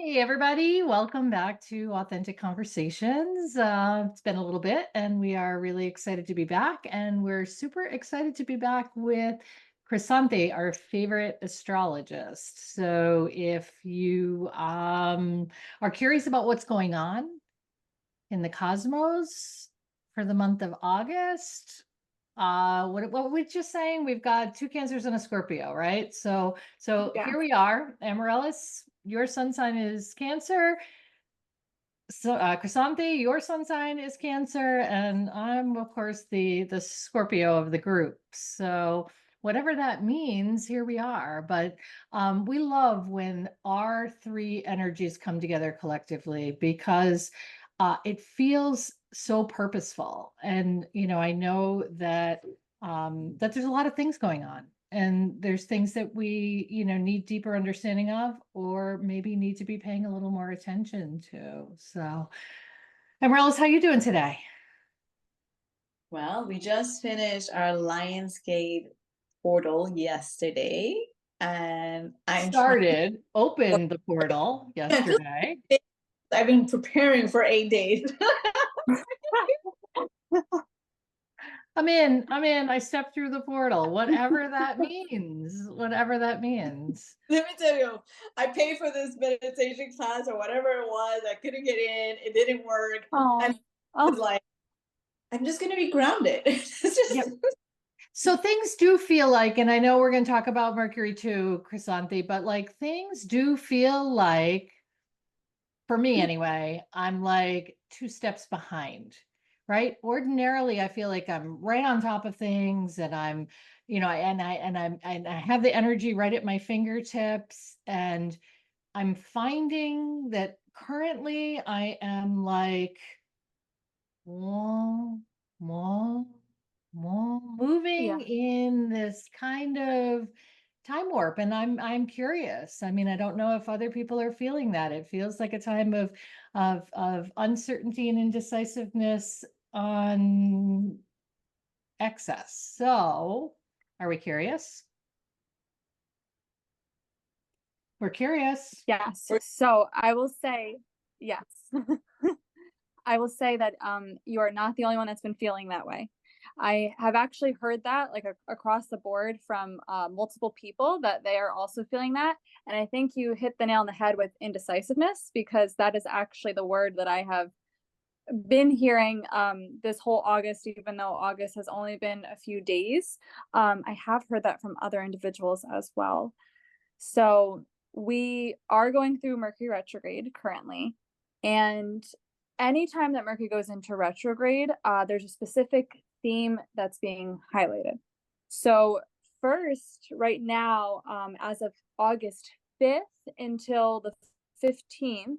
Hey, everybody. Welcome back to Authentic Conversations. It's been a little bit, and we are really excited to be back. And we're super excited to be back with Chrysanthe, our favorite astrologist. So, if you are curious about what's going on in the cosmos for the month of August, what were we just saying? We've got two Cancers and a Scorpio, right? So Yeah. here we are. Amaryllis, your sun sign is Cancer. So Chrysanthe, your sun sign is Cancer, and I'm of course the Scorpio of the group. So whatever that means, here we are. But we love when our three energies come together collectively because it feels so purposeful. And I know that there's a lot of things going on. And there's things that we, need deeper understanding of, or maybe need to be paying a little more attention to. So, Amaryllis, how you doing today? Well, we just finished our Lionsgate portal yesterday, and I'm trying. Opened the portal I feel yesterday. like I've been preparing for 8 days. I'm in, I stepped through the portal, whatever that means, whatever that means. Let me tell you, I paid for this meditation class or whatever it was. I couldn't get in. It didn't work. And Oh, I was oh, like, I'm just going to be grounded. It's just, yep. So things do feel like, and I know we're going to talk about Mercury too, Chrysanthi, but like things do feel like, for me anyway, I'm like two steps behind, right? Ordinarily, I feel like I'm right on top of things and I have the energy right at my fingertips. And I'm finding that currently I am like, whoa, whoa, whoa, moving yeah. in this kind of time warp, and I'm curious. I mean, I don't know if other people are feeling that. It feels like a time of uncertainty and indecisiveness on excess. So, are we curious? We're curious. Yes. So I will say, yes. I will say that you are not the only one that's been feeling that way. I have actually heard that like across the board from multiple people that they are also feeling that. And I think you hit the nail on the head with indecisiveness because that is actually the word that I have been hearing this whole August, even though August has only been a few days. I have heard that from other individuals as well. So we are going through Mercury retrograde currently. And anytime that Mercury goes into retrograde, there's a specific theme that's being highlighted. So, first, right now, as of August 5th until the 15th,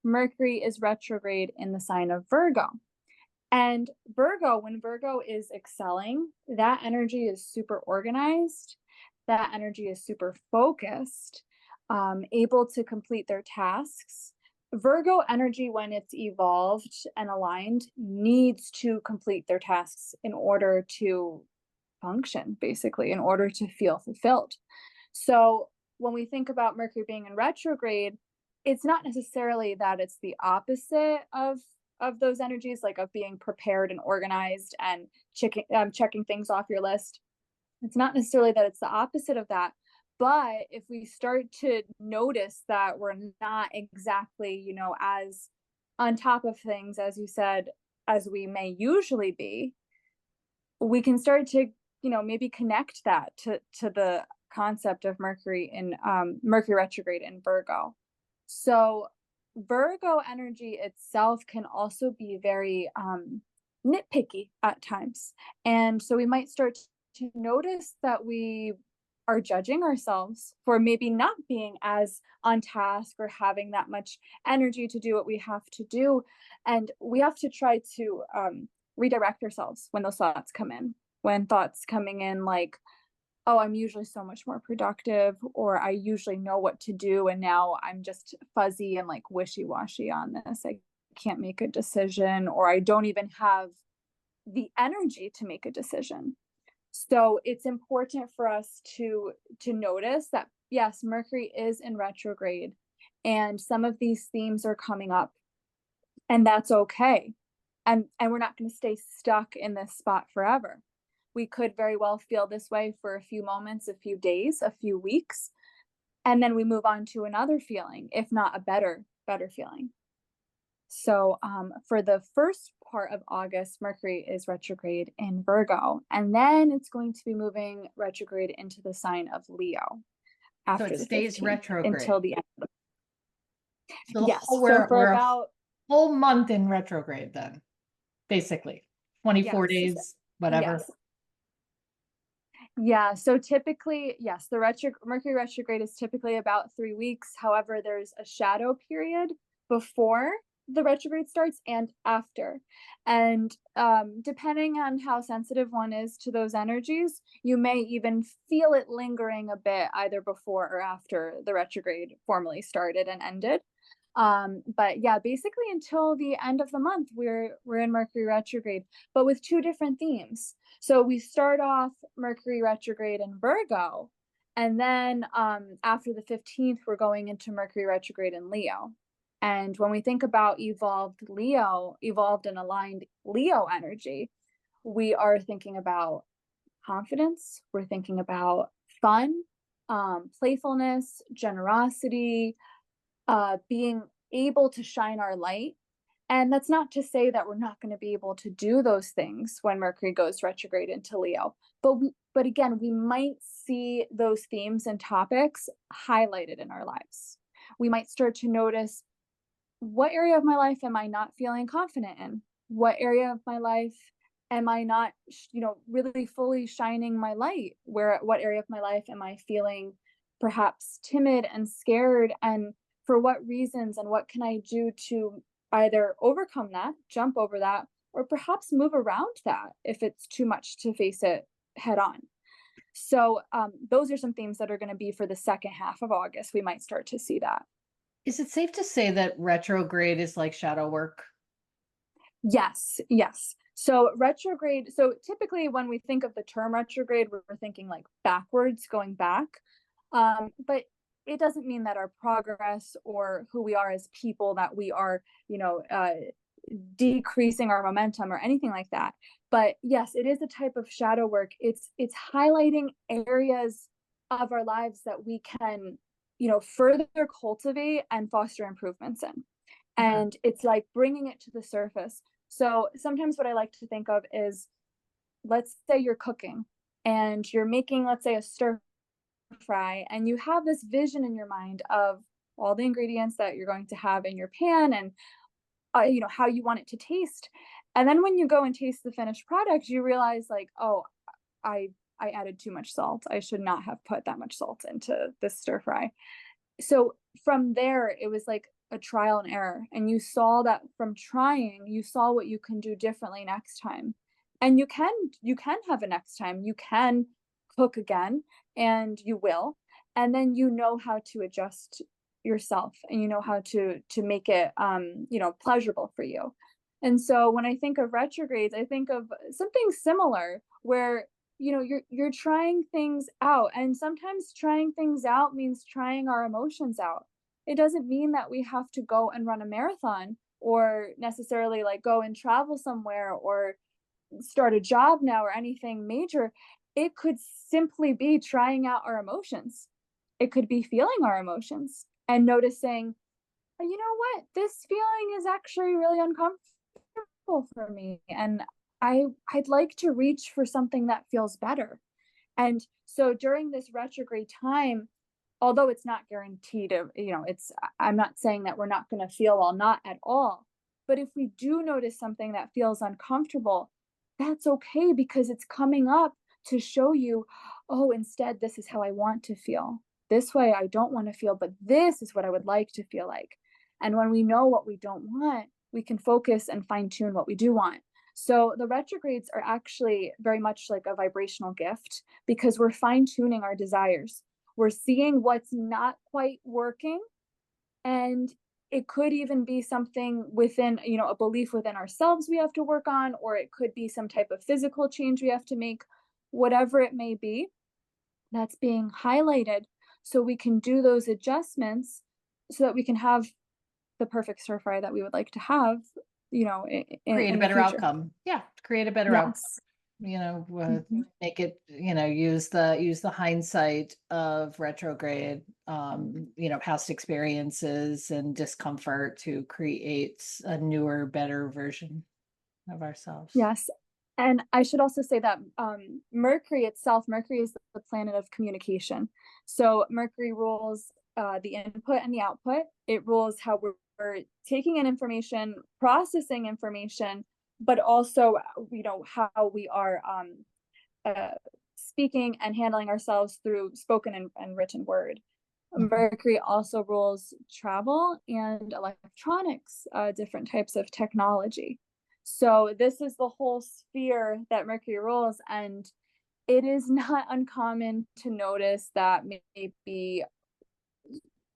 Mercury is retrograde in the sign of Virgo. And Virgo, when Virgo is excelling, that energy is super organized. That energy is super focused, able to complete their tasks. Virgo energy, when it's evolved and aligned, needs to complete their tasks in order to function, basically, in order to feel fulfilled. So when we think about Mercury being in retrograde, it's not necessarily that it's the opposite of those energies, like of being prepared and organized and checking things off your list. It's not necessarily that it's the opposite of that, but if we start to notice that we're not exactly, as on top of things, as you said, as we may usually be, we can start to, maybe connect that to the concept of Mercury in Mercury retrograde in Virgo. So Virgo energy itself can also be very nitpicky at times. And so we might start to notice that we are judging ourselves for maybe not being as on task or having that much energy to do what we have to do. And we have to try to redirect ourselves when those thoughts come in. When thoughts coming in like, oh, I'm usually so much more productive, or I usually know what to do, and now I'm just fuzzy and like wishy-washy on this. I can't make a decision, or I don't even have the energy to make a decision. So it's important for us to notice that yes, Mercury is in retrograde And some of these themes are coming up, and that's okay. And we're not going to stay stuck in this spot forever. We could very well feel this way for a few moments, a few days, a few weeks, and then we move on to another feeling, if not a better feeling. So for the first part of August, Mercury is retrograde in Virgo, and then it's going to be moving retrograde into the sign of Leo after it the stays 15th retrograde. until the end of So the yes. whole- So for we're about a whole month in retrograde then, basically. 24 yes, days, whatever. yes. Yeah, so typically, yes, the Mercury retrograde is typically about 3 weeks. However, there's a shadow period before the retrograde starts and after. And depending on how sensitive one is to those energies, you may even feel it lingering a bit either before or after the retrograde formally started and ended. But yeah, basically until the end of the month, we're in Mercury retrograde, but with two different themes. So we start off Mercury retrograde in Virgo, and then after the 15th, we're going into Mercury retrograde in Leo. And when we think about evolved and aligned Leo energy, we are thinking about confidence, we're thinking about fun, playfulness, generosity, being able to shine our light. And that's not to say that we're not going to be able to do those things when Mercury goes retrograde into Leo. But again, we might see those themes and topics highlighted in our lives. We might start to notice, what area of my life am I not feeling confident in? What area of my life am I not, really fully shining my light? What area of my life am I feeling perhaps timid and scared? And for what reasons, and what can I do to either overcome that, jump over that, or perhaps move around that if it's too much to face it head on? So those are some themes that are going to be for the second half of August. We might start to see that. Is it safe to say that retrograde is like shadow work? Yes. So retrograde, so typically when we think of the term retrograde, we're thinking like backwards, going back. But it doesn't mean that our progress or who we are as people, that we are, decreasing our momentum or anything like that. But yes, it is a type of shadow work. It's highlighting areas of our lives that we can, further cultivate and foster improvements in. And it's like bringing it to the surface. So sometimes what I like to think of is, let's say you're cooking and you're making, let's say, a stir fry, and you have this vision in your mind of all the ingredients that you're going to have in your pan, and how you want it to taste. And then when you go and taste the finished product, you realize like, oh, I added too much salt. I should not have put that much salt into this stir fry. So from there, it was like a trial and error. And you saw that from trying, you saw what you can do differently next time. And you can have a next time. You can cook again, and you will. And then you know how to adjust yourself, and you know how to make it pleasurable for you. And so when I think of retrogrades, I think of something similar where you're trying things out, and sometimes trying things out means trying our emotions out. It doesn't mean that we have to go and run a marathon, or necessarily like go and travel somewhere, or start a job now, or anything major. It could simply be trying out our emotions. It could be feeling our emotions and noticing, you know what, this feeling is actually really uncomfortable for me, and I'd like to reach for something that feels better. And so during this retrograde time, although it's not guaranteed, I'm not saying that we're not going to feel well, not at all. But if we do notice something that feels uncomfortable, that's okay, because it's coming up to show you, oh, instead, this is how I want to feel. This way I don't want to feel, but this is what I would like to feel like. And when we know what we don't want, we can focus and fine tune what we do want. So the retrogrades are actually very much like a vibrational gift, because we're fine tuning our desires. We're seeing what's not quite working, and it could even be something within, a belief within ourselves we have to work on, or it could be some type of physical change we have to make. Whatever it may be, that's being highlighted, so we can do those adjustments so that we can have the perfect stir fry that we would like to have, Create a in the better future. outcome. Yeah, create a better outcome. Yes. Make it, use the hindsight of retrograde, past experiences and discomfort to create a newer, better version of ourselves. Yes. And I should also say that Mercury itself, Mercury is the planet of communication. So Mercury rules the input and the output. It rules how we're taking in information, processing information, but also, how we are speaking and handling ourselves through spoken and written word. Mercury also rules travel and electronics, different types of technology. So this is the whole sphere that Mercury rules, and it is not uncommon to notice that maybe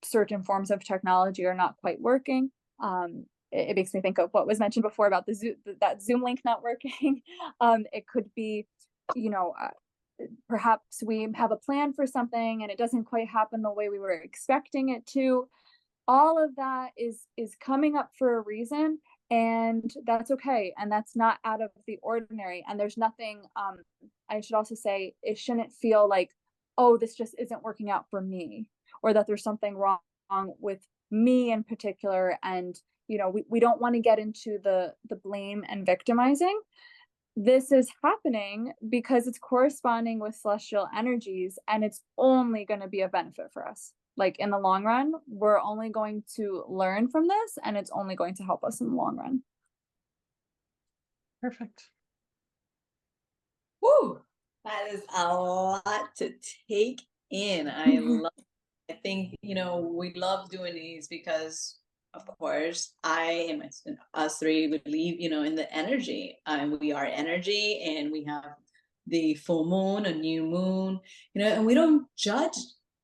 certain forms of technology are not quite working. It makes me think of what was mentioned before about that Zoom link not working. It could be, perhaps we have a plan for something and it doesn't quite happen the way we were expecting it to. All of that is coming up for a reason, and that's okay, and that's not out of the ordinary. And there's nothing, I should also say, it shouldn't feel like, oh, this just isn't working out for me, or that there's something wrong with me in particular. And we don't want to get into the blame and victimizing. This is happening because it's corresponding with celestial energies, and it's only going to be a benefit for us. Like, in the long run, we're only going to learn from this, and it's only going to help us in the long run. Perfect. Woo! That is a lot to take in. I think, we love doing these because, of course, us three believe, in the energy. We are energy, and we have the full moon, a new moon, and we don't judge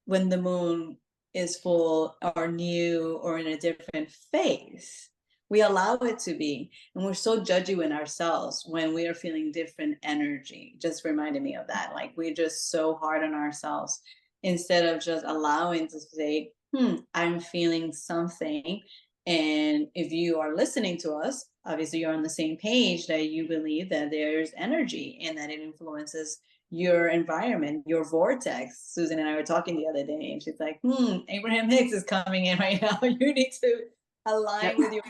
when the moon is full or new or in a different phase. We allow it to be. And we're so judgy in ourselves when we are feeling different energy. Just reminded me of that. Like, we're just so hard on ourselves instead of just allowing to say, I'm feeling something. And if you are listening to us, obviously you're on the same page that you believe that there's energy and that it influences your environment, your vortex. Susan and I were talking the other day, and she's like, Abraham Hicks is coming in right now. You need to align with your,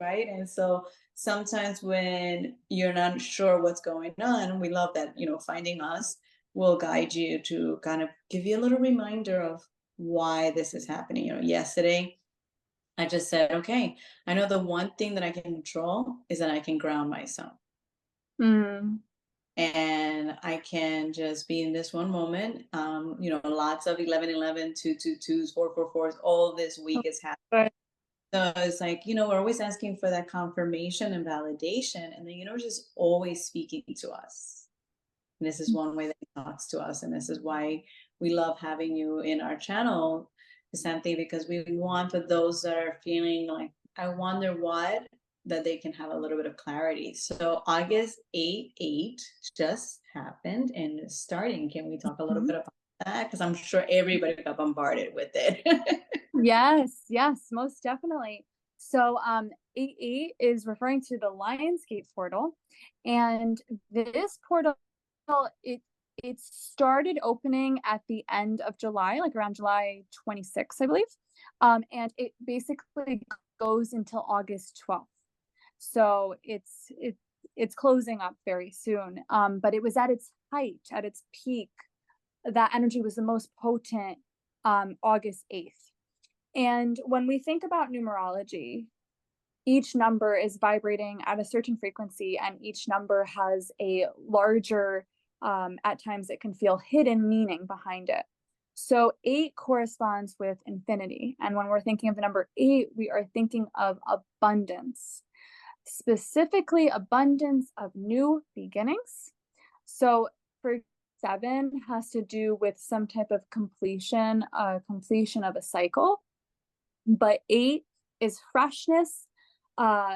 right? And so sometimes when you're not sure what's going on, we love that, finding us will guide you to kind of give you a little reminder of why this is happening. Yesterday I just said, okay, I know the one thing that I can control is that I can ground myself. And I can just be in this one moment. Lots of 1111, 222s, 444s, all this week is happening. So it's like, we're always asking for that confirmation and validation. And the universe is always speaking to us. And this is one way that it talks to us. And this is why we love having you in our channel, Chrysanthe, because we want for those that are feeling like, I wonder what, that they can have a little bit of clarity. So August 8 just happened and it's starting. Can we talk a little bit about that? Because I'm sure everybody got bombarded with it. Yes, most definitely. So 8 is referring to the Lionsgate portal, and this portal, it started opening at the end of July, like around July 26th, I believe. And it basically goes until August 12th. So it's closing up very soon. But it was at its height, at its peak. That energy was the most potent August 8th. And when we think about numerology, each number is vibrating at a certain frequency, and each number has a larger, at times it can feel hidden meaning behind it. So 8 corresponds with infinity. And when we're thinking of the number 8, we are thinking of abundance, specifically abundance of new beginnings. So for 7 has to do with some type of completion of a cycle. But 8 is freshness,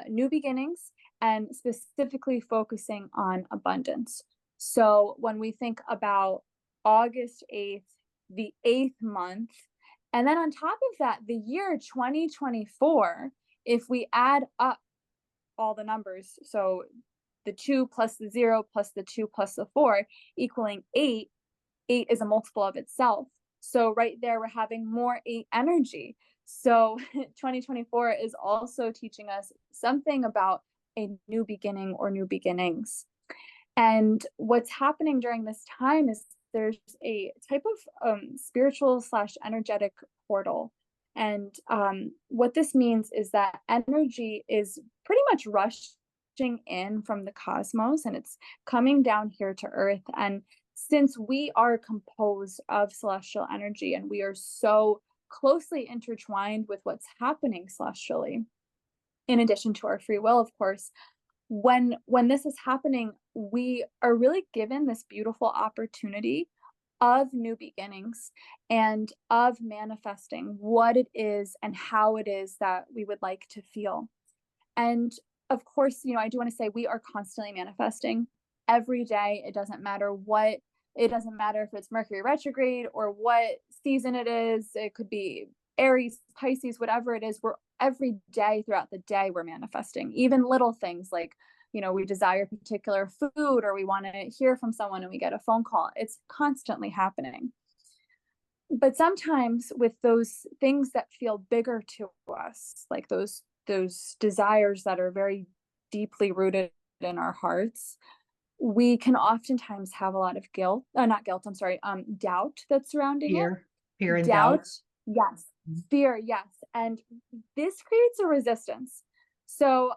new beginnings, and specifically focusing on abundance. So when we think about August 8th, the 8th month, And then on top of that, the year 2024, if we add up all the numbers, so the 2 plus the 0 plus the 2 plus the 4 equaling 8, 8 is a multiple of itself. So right there, we're having more 8 energy. So 2024 is also teaching us something about a new beginning or new beginnings. And what's happening during this time is there's a type of spiritual slash energetic portal. And what this means is that energy is pretty much rushing in from the cosmos, and it's coming down here to Earth. And since we are composed of celestial energy and we are so closely intertwined with what's happening celestially, in addition to our free will, of course, when this is happening, we are really given this beautiful opportunity of new beginnings and of manifesting what it is and how it is that we would like to feel. And of course, I do want to say we are constantly manifesting every day. It doesn't matter if it's Mercury retrograde or what season it is. It could be Aries, Pisces, whatever it is. We're every day throughout the day, we're manifesting, even little things like, we desire particular food, or we want to hear from someone and we get a phone call. It's constantly happening. But sometimes with those things that feel bigger to us, like those desires that are very deeply rooted in our hearts, we can oftentimes have a lot of doubt that's surrounding it. Fear and doubt. Yes. Fear. Yes. And this creates a resistance. So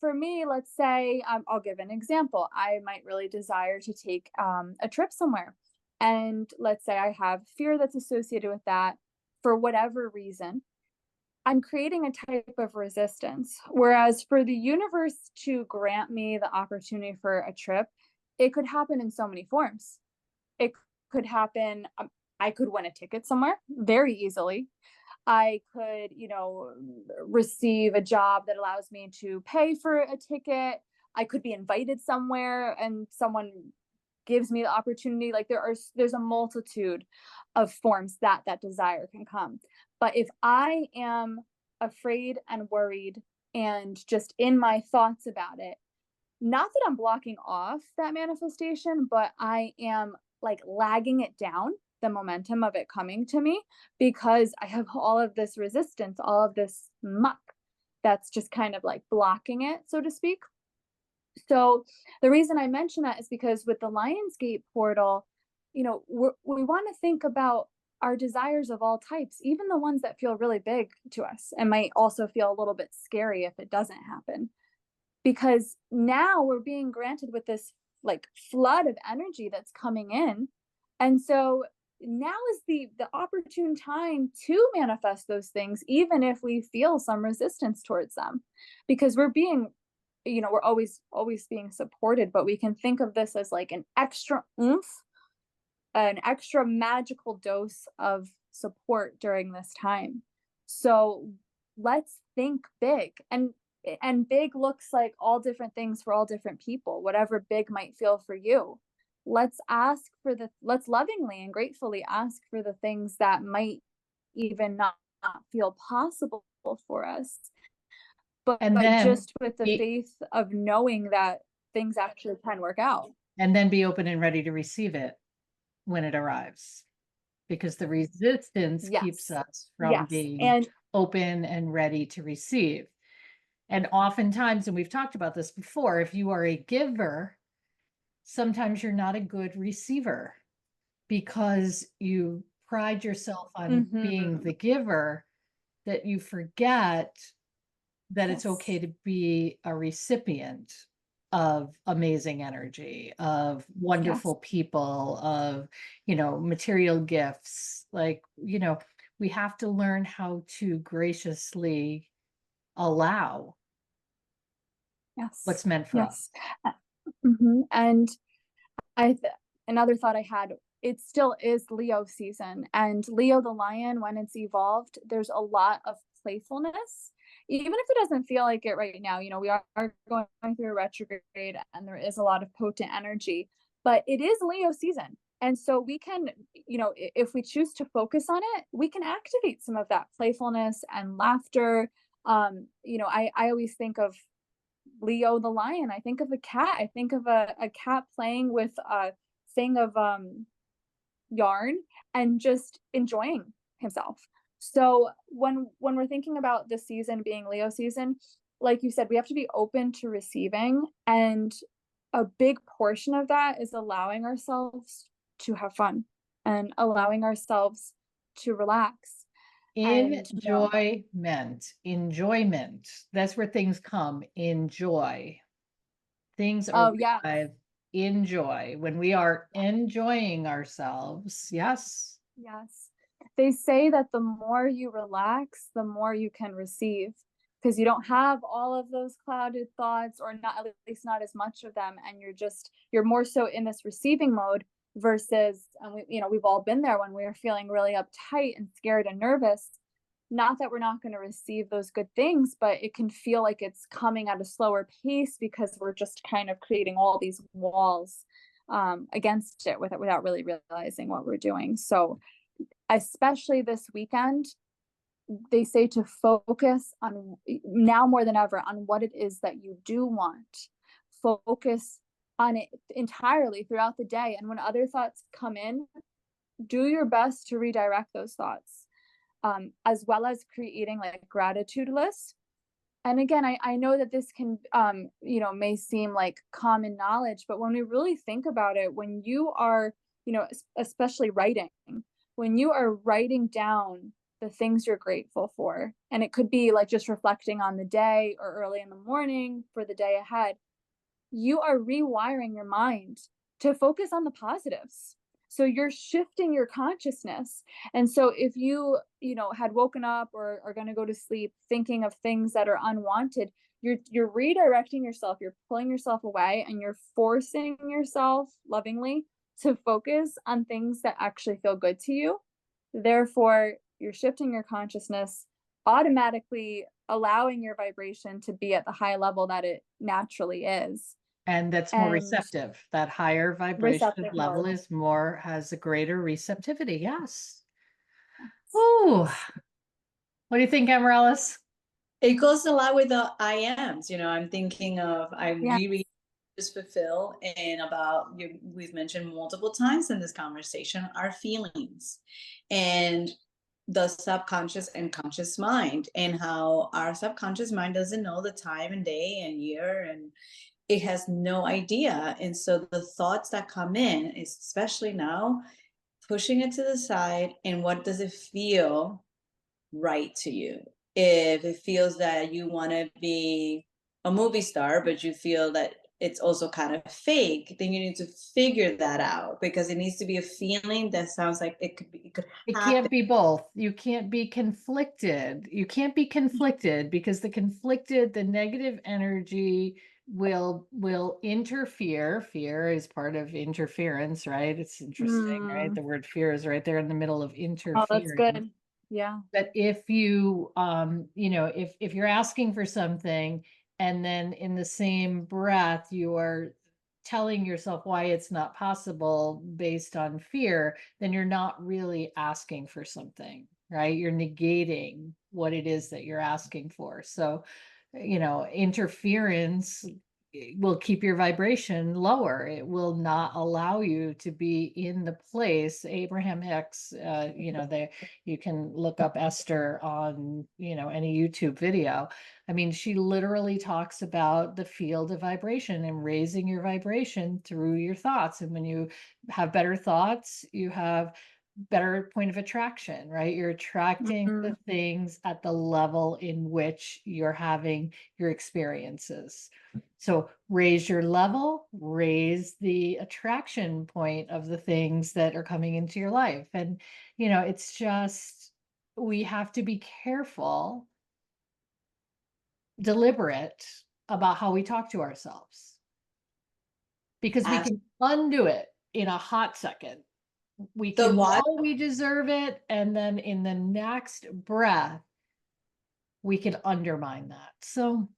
for me, let's say, I'll give an example. I might really desire to take a trip somewhere. And let's say I have fear that's associated with that for whatever reason. I'm creating a type of resistance. Whereas for the universe to grant me the opportunity for a trip, it could happen in so many forms. It could happen, I could win a ticket somewhere very easily. I could, receive a job that allows me to pay for a ticket. I could be invited somewhere and someone gives me the opportunity. Like there's a multitude of forms that desire can come. But if I am afraid and worried and just in my thoughts about it, not that I'm blocking off that manifestation, but I am like lagging it down, the momentum of it coming to me, because I have all of this resistance, all of this muck that's just kind of like blocking it, so to speak. So the reason I mention that is because with the Lionsgate portal, we want to think about our desires of all types, even the ones that feel really big to us and might also feel a little bit scary if it doesn't happen. Because now we're being granted with this like flood of energy that's coming in. And so now is the opportune time to manifest those things, even if we feel some resistance towards them, because we're being, we're always being supported, but we can think of this as like an extra oomph, an extra magical dose of support during this time. So let's think big, and big looks like all different things for all different people, whatever big might feel for you. Let's lovingly and gratefully ask for the things that might even not feel possible for us. But just with the faith of knowing that things actually can work out. And then be open and ready to receive it when it arrives. Because the resistance keeps us from being open and ready to receive. And oftentimes, and we've talked about this before, if you are a giver, sometimes you're not a good receiver because you pride yourself on being the giver, that you forget that it's okay to be a recipient of amazing energy, of wonderful people, of, material gifts. Like, we have to learn how to graciously allow what's meant for us. And another thought I had, it still is Leo season, and Leo the lion, when it's evolved, there's a lot of playfulness, even if it doesn't feel like it right now. We are going through a retrograde and there is a lot of potent energy, but it is Leo season. And so we can, if we choose to focus on it, we can activate some of that playfulness and laughter. I always think of Leo the lion. I think of a cat. I think of a cat playing with a thing of yarn and just enjoying himself. So when we're thinking about the season being Leo season, like you said, we have to be open to receiving, and a big portion of that is allowing ourselves to have fun and allowing ourselves to relax. Enjoyment. That's where things come. Enjoy. Things Oh yeah, arrive. Enjoy. When we are enjoying ourselves. Yes. yes. They say that the more you relax, the more you can receive, because you don't have all of those clouded thoughts, or not, at least not as much of them, and you're more so in this receiving mode versus, and we've all been there when we're feeling really uptight and scared and nervous. Not that we're not going to receive those good things, but it can feel like it's coming at a slower pace because we're just kind of creating all these walls against it without really realizing what we're doing. So especially this weekend, they say to focus on, now more than ever, on what it is that you do want. Focus on it entirely throughout the day. And when other thoughts come in, do your best to redirect those thoughts, as well as creating like a gratitude list. And again, I know that this can, may seem like common knowledge, but when we really think about it, when you are, especially writing, when you are writing down the things you're grateful for, and it could be like just reflecting on the day or early in the morning for the day ahead, you are rewiring your mind to focus on the positives. So you're shifting your consciousness. And so if you, had woken up or are going to go to sleep thinking of things that are unwanted, you're redirecting yourself, you're pulling yourself away, and you're forcing yourself lovingly to focus on things that actually feel good to you. Therefore, you're shifting your consciousness, automatically allowing your vibration to be at the high level that it naturally is. And that's more receptive. That higher vibration level mode. is more, has a greater receptivity. Yes. Oh, what do you think, Amaryllis? It goes a lot with the I ams. I'm thinking of, I Yeah. really just fulfill, and about we've mentioned multiple times in this conversation, our feelings and the subconscious and conscious mind, and how our subconscious mind doesn't know the time and day and year, and it has no idea. And so the thoughts that come in, especially now, pushing it to the side, and what does it feel right to you? If it feels that you want to be a movie star, but you feel that it's also kind of fake, then you need to figure that out, because it needs to be a feeling that sounds like it can't be both. You can't be conflicted. You can't be conflicted, because the negative energy will interfere. Fear is part of interference, right? It's interesting, right? The word fear is right there in the middle of interference. Oh, that's good. Yeah. But if you, if you're asking for something, and then in the same breath, you are telling yourself why it's not possible based on fear, then you're not really asking for something, right? You're negating what it is that you're asking for. So, interference will keep your vibration lower. It will not allow you to be in the place. Abraham Hicks, you can look up Esther on, any YouTube video. I mean, she literally talks about the field of vibration and raising your vibration through your thoughts. And when you have better thoughts, you have better point of attraction, right? You're attracting the things at the level in which you're having your experiences. So raise your level, raise the attraction point of the things that are coming into your life. And, it's just, we have to be careful, deliberate about how we talk to ourselves, because we can undo it in a hot second. We can know we deserve it, and then in the next breath, we can undermine that. So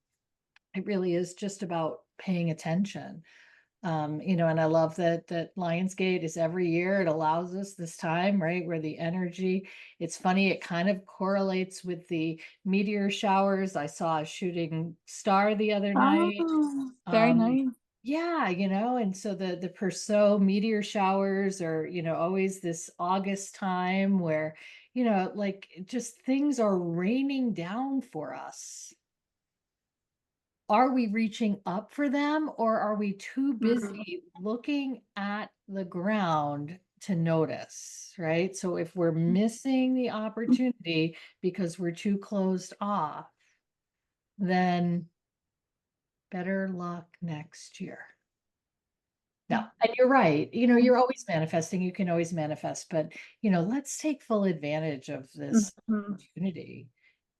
it really is just about paying attention. And I love that Lionsgate is every year. It allows us this time, right, where the energy, it's funny, it kind of correlates with the meteor showers. I saw a shooting star the other night. Oh, very Um, nice. yeah, and so the Perseus meteor showers are, always this August time where, like just things are raining down for us. Are we reaching up for them, or are we too busy looking at the ground to notice, right? So if we're missing the opportunity because we're too closed off, then better luck next year. No, and you're right. You're always manifesting. You can always manifest, but let's take full advantage of this Mhm. opportunity.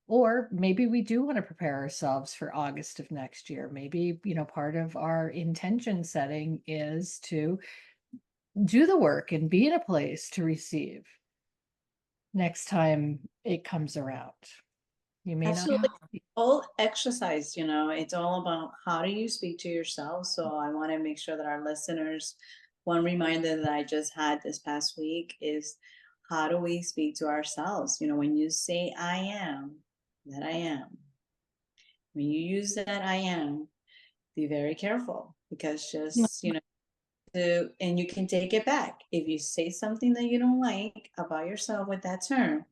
Or maybe we do want to prepare ourselves for August of next year. Maybe, part of our intention setting is to do the work and be in a place to receive next time it comes around. You may not. Absolutely. All exercise, it's all about how do you speak to yourself. So I want to make sure that our listeners, one reminder that I just had this past week is how do we speak to ourselves? When you say I am, that I am, when you use that I am, be very careful because Yeah. just, and you can take it back. If you say something that you don't like about yourself with that term,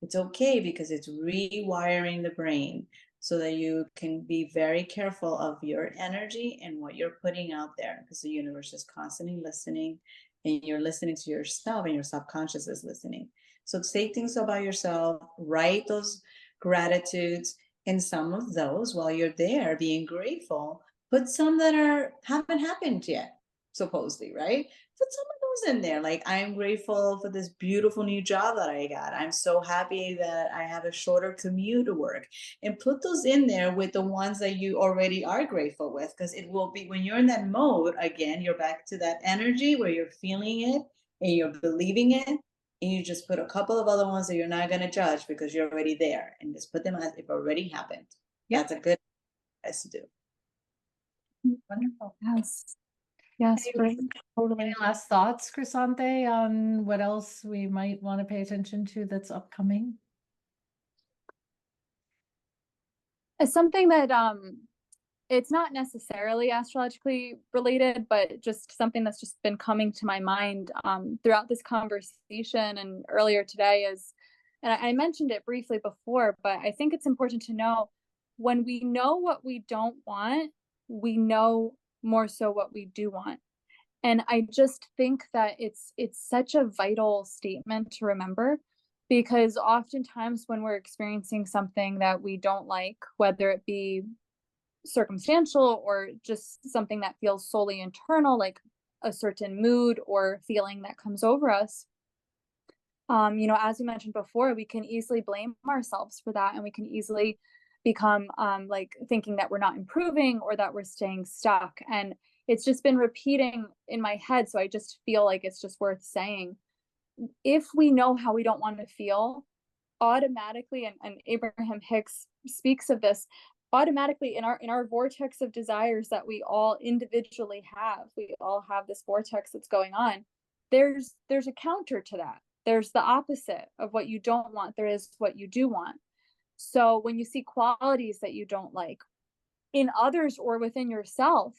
it's okay because it's rewiring the brain so that you can be very careful of your energy and what you're putting out there because the universe is constantly listening and you're listening to yourself and your subconscious is listening. So say things about yourself, write those gratitudes, and some of those while you're there being grateful, put some that haven't happened yet supposedly, right? Put some of those in there. Like, I'm grateful for this beautiful new job that I got. I'm so happy that I have a shorter commute to work. And put those in there with the ones that you already are grateful with, because it will be when you're in that mode again, you're back to that energy where you're feeling it and you're believing it. And you just put a couple of other ones that you're not going to judge because you're already there and just put them as if already happened. Yep. That's a good advice to do. Wonderful. Yes. Yes, Any totally. last thoughts, Chrysanthe, on what else we might want to pay attention to that's upcoming? It's something that it's not necessarily astrologically related, but just something that's just been coming to my mind throughout this conversation and earlier today is, and I mentioned it briefly before, but I think it's important to know when we know what we don't want, we know more so what we do want. And I just think that it's such a vital statement to remember because oftentimes when we're experiencing something that we don't like, whether it be circumstantial or just something that feels solely internal, like a certain mood or feeling that comes over us, as we mentioned before, we can easily blame ourselves for that, and we can easily become like thinking that we're not improving or that we're staying stuck. And it's just been repeating in my head, so I just feel like it's just worth saying. If we know how we don't want to feel, automatically, and Abraham Hicks speaks of this, automatically in our vortex of desires that we all individually have, we all have this vortex that's going on, there's a counter to that. There's the opposite of what you don't want, there is what you do want. So when you see qualities that you don't like in others or within yourself,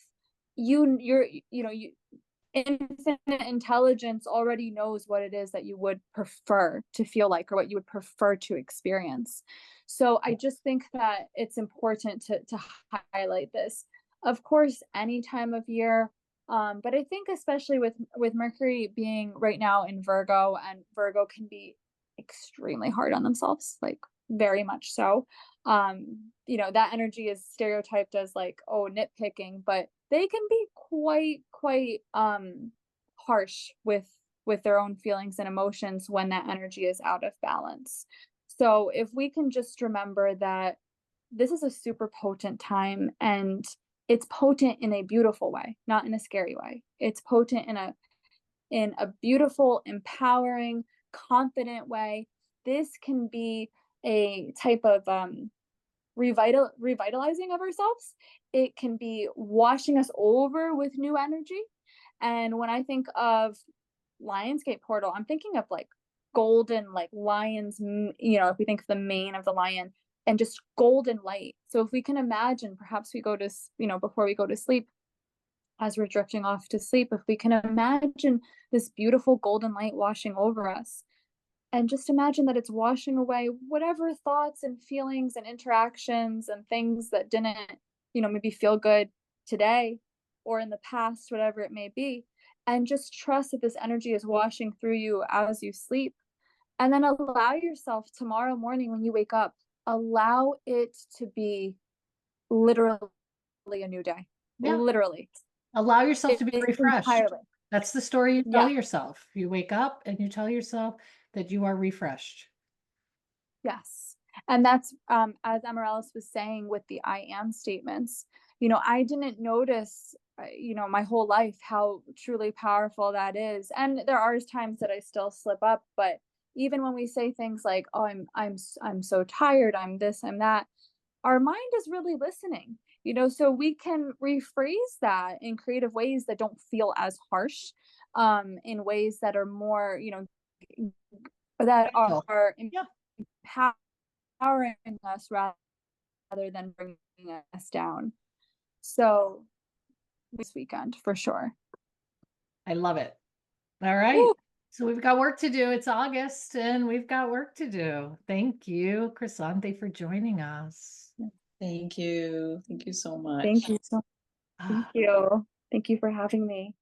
infinite intelligence already knows what it is that you would prefer to feel like or what you would prefer to experience. So I just think that it's important to highlight this. Of course, any time of year, but I think especially with Mercury being right now in Virgo, and Virgo can be extremely hard on themselves, like very much so. That energy is stereotyped as like, oh, nitpicking, but they can be quite harsh with their own feelings and emotions when that energy is out of balance. So if we can just remember that this is a super potent time, and it's potent in a beautiful way, not in a scary way. It's potent in a beautiful, empowering, confident way. This can be a type of revitalizing of ourselves. It can be washing us over with new energy. And when I think of Lionsgate portal, I'm thinking of like golden, like lions, if we think of the mane of the lion and just golden light. So if we can imagine, perhaps we go to, before we go to sleep, as we're drifting off to sleep, if we can imagine this beautiful golden light washing over us, and just imagine that it's washing away whatever thoughts and feelings and interactions and things that didn't, maybe feel good today or in the past, whatever it may be. And just trust that this energy is washing through you as you sleep. And then allow yourself tomorrow morning when you wake up, allow it to be literally a new day. Yeah. Literally. Allow yourself to be refreshed. Entirely. That's the story you tell Yeah. yourself. You wake up and you tell yourself that you are refreshed. Yes. And that's, as Amaryllis was saying with the I am statements, I didn't notice, my whole life how truly powerful that is. And there are times that I still slip up, but even when we say things like, oh, I'm so tired, I'm this, I'm that, our mind is really listening, so we can rephrase that in creative ways that don't feel as harsh, in ways that are more, that Gentle. are Yeah. empowering us rather than bringing us down. So this weekend for sure. I love it. All right. Woo! So we've got work to do. It's August and we've got work to do. Thank you, Chrysanthe, for joining us. Thank you. Thank you so much. Thank you so. Thank you. Thank you for having me.